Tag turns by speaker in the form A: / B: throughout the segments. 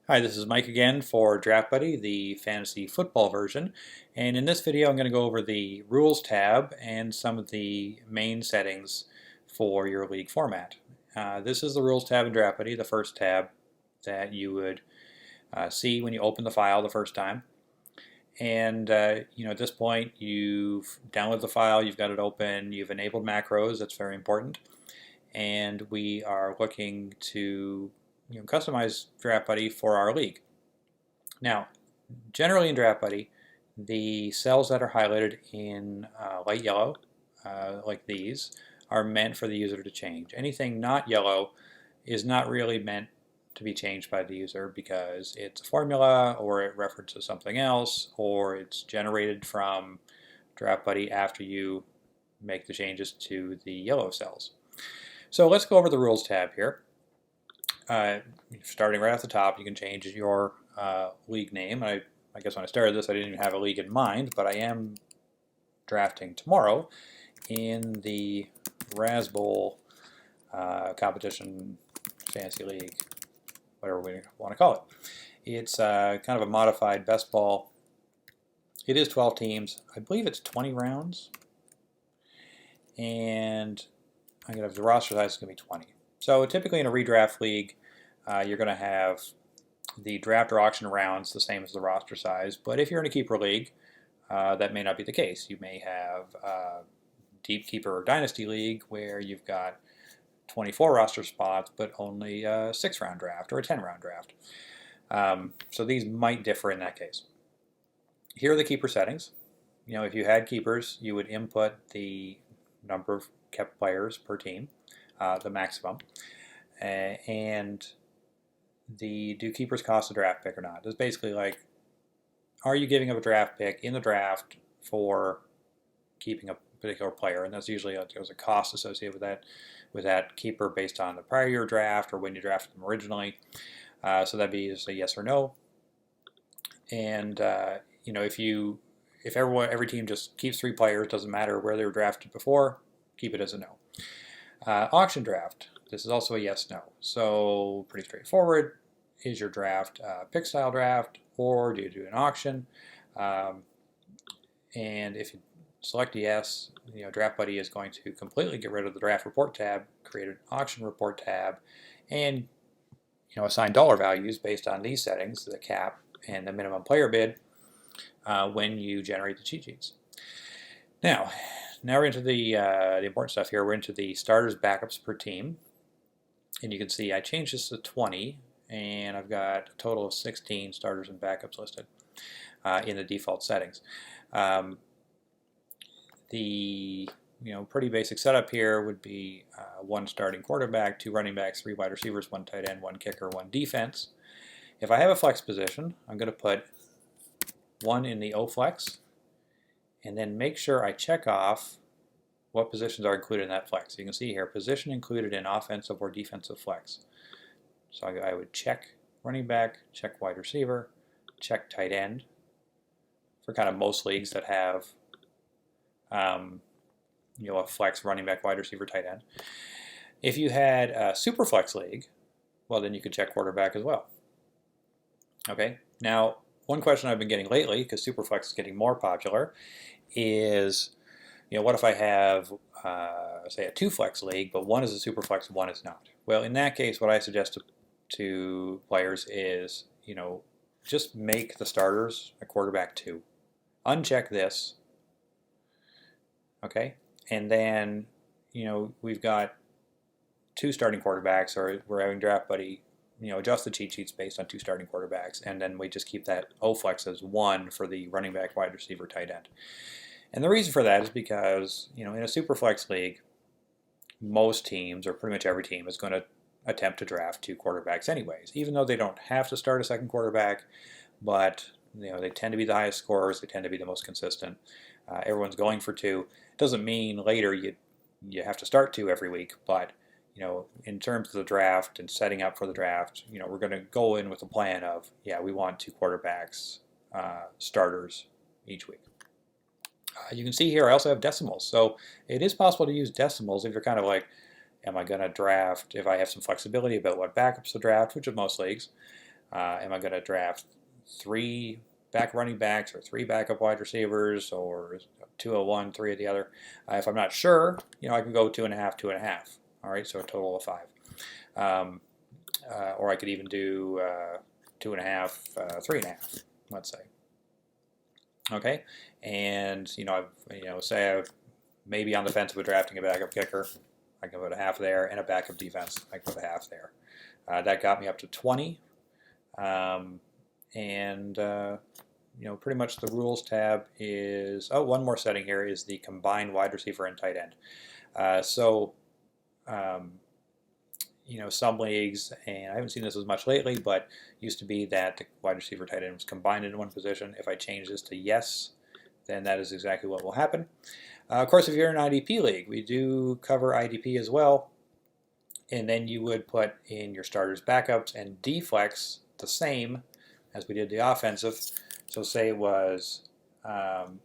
A: Hi, this is Mike again for Draft Buddy, the fantasy football version. And in this video, I'm going to go over the Rules tab and some of the main settings for your league format. This is the Rules tab in Draft Buddy, the first tab that you would see when you open the file the first time. And at this point, you've downloaded the file, you've got it open, you've enabled macros. That's very important. And we are looking to customize Draft Buddy for our league. Now, generally in Draft Buddy, the cells that are highlighted in light yellow, like these, are meant for the user to change. Anything not yellow is not really meant to be changed by the user because it's a formula, or it references something else, or it's generated from Draft Buddy after you make the changes to the yellow cells. So let's go over the Rules tab here. Starting right off the top, you can change your league name. I guess when I started this, I didn't even have a league in mind, but I am drafting tomorrow in the Raz Bowl competition fantasy league, whatever we want to call it. It's kind of a modified best ball. It is 12 teams. I believe it's 20 rounds, and I'm going to have the roster size is going to be 20. So typically in a redraft league, you're going to have the draft or auction rounds the same as the roster size. But if you're in a keeper league, that may not be the case. You may have a deep keeper or dynasty league where you've got 24 roster spots, but only a 6-round draft or a 10-round draft. So these might differ in that case. Here are the keeper settings. If you had keepers, you would input the number of kept players per team, the maximum, and do keepers cost a draft pick or not? It's basically like, are you giving up a draft pick in the draft for keeping a particular player? And that's usually there's a cost associated with that keeper based on the prior year draft or when you drafted them originally. So that'd be just a yes or no. And if every team just keeps 3 players, doesn't matter where they were drafted before, keep it as a no. Auction draft. This is also a yes/no. So pretty straightforward. Is your draft a pick style draft, or do you do an auction? And if you select yes, Draft Buddy is going to completely get rid of the draft report tab, create an auction report tab, and assign dollar values based on these settings, the cap and the minimum player bid, when you generate the cheat sheets. Now we're into the important stuff here. We're into the starters, backups per team. And you can see I changed this to 20, and I've got a total of 16 starters and backups listed in the default settings. The pretty basic setup here would be 1 starting quarterback, 2 running backs, 3 wide receivers, 1 tight end, 1 kicker, 1 defense. If I have a flex position, I'm going to put 1 in the O flex, and then make sure I check off what positions are included in that flex. So you can see here, position included in offensive or defensive flex. So I would check running back, check wide receiver, check tight end for kind of most leagues that have a flex, running back, wide receiver, tight end. If you had a super flex league, well, then you could check quarterback as well. Okay, now one question I've been getting lately, because Superflex is getting more popular, is what if I have, say, a 2-flex league, but 1 is a Superflex, 1 is not? Well, in that case, what I suggest to players is, just make the starters a quarterback 2. Uncheck this, okay? And then, we've got 2 starting quarterbacks, or we're having Draft Buddy adjust the cheat sheets based on 2 starting quarterbacks, and then we just keep that O flex as 1 for the running back, wide receiver, tight end. And the reason for that is because, in a super flex league, most teams, or pretty much every team, is going to attempt to draft 2 quarterbacks anyways, even though they don't have to start a second quarterback, but they tend to be the highest scorers, they tend to be the most consistent. Everyone's going for 2. It doesn't mean later you have to start 2 every week, but in terms of the draft and setting up for the draft, we're going to go in with a plan of, we want 2 quarterbacks, starters each week. You can see here I also have decimals. So it is possible to use decimals if you're kind of am I going to draft, if I have some flexibility about what backups to draft, which is most leagues, Am I going to draft 3 back running backs or 3 backup wide receivers or 2 of one, 3 of the other? If I'm not sure, I can go 2.5, 2.5. All right, so a total of 5. Or I could even do 2.5, 3.5, let's say. Okay, and say I maybe on the fence of drafting a backup kicker, I can put a half there, and a backup defense, I can put a half there. That got me up to 20, and pretty much the rules tab is, one more setting here is the combined wide receiver and tight end. Some leagues, and I haven't seen this as much lately, but used to be that the wide receiver tight end was combined in one position. If I change this to yes, then that is exactly what will happen. Of course, if you're in an IDP league, we do cover IDP as well, and then you would put in your starters, backups, and deflex the same as we did the offensive. So say it was kind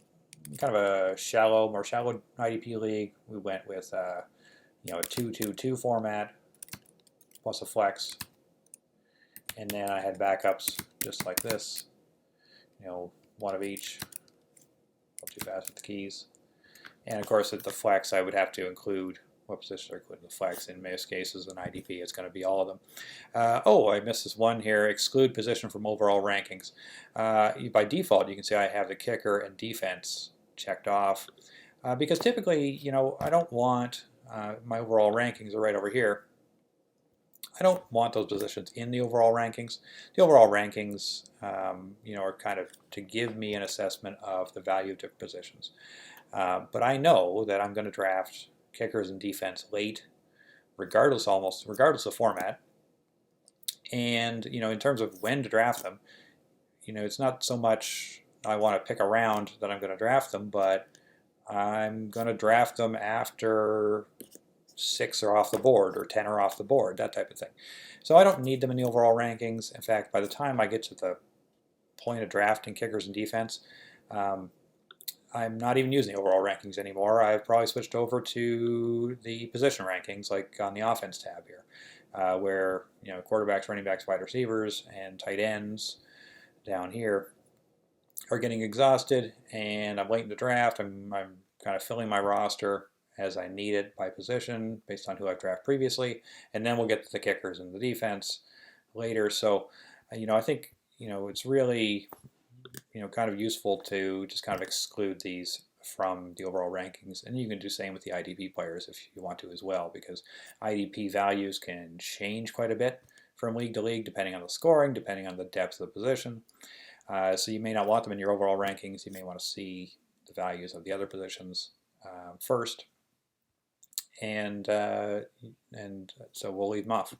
A: of a more shallow IDP league. We went with a 2-2-2 format plus a flex, and then I had backups just like this, one of each. Go too fast with the keys. And of course, at the flex, I would have to include what positions are included in the flex. In most cases, in IDP, it's going to be all of them. I missed this one here, exclude position from overall rankings. By default, you can see I have the kicker and defense checked off, because typically, I don't want my overall rankings are right over here. I don't want those positions in the overall rankings. The overall rankings, are kind of to give me an assessment of the value of different positions. But I know that I'm going to draft kickers and defense late, regardless of format. And in terms of when to draft them, it's not so much I want to pick a round that I'm going to draft them, but I'm going to draft them after 6 are off the board or 10 are off the board, that type of thing. So I don't need them in the overall rankings. In fact, by the time I get to the point of drafting kickers and defense, I'm not even using the overall rankings anymore. I've probably switched over to the position rankings, like on the offense tab here, where quarterbacks, running backs, wide receivers, and tight ends down here are getting exhausted, and I'm late in the draft. I'm kind of filling my roster as I need it by position based on who I've drafted previously, and then we'll get to the kickers and the defense later. So, I think it's really kind of useful to just kind of exclude these from the overall rankings, and you can do the same with the IDP players if you want to as well, because IDP values can change quite a bit from league to league depending on the scoring, depending on the depth of the position. So you may not want them in your overall rankings. You may want to see the values of the other positions first, and so we'll leave them off.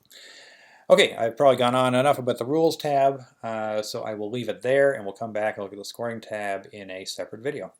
A: Okay, I've probably gone on enough about the rules tab, so I will leave it there, and we'll come back and look at the scoring tab in a separate video.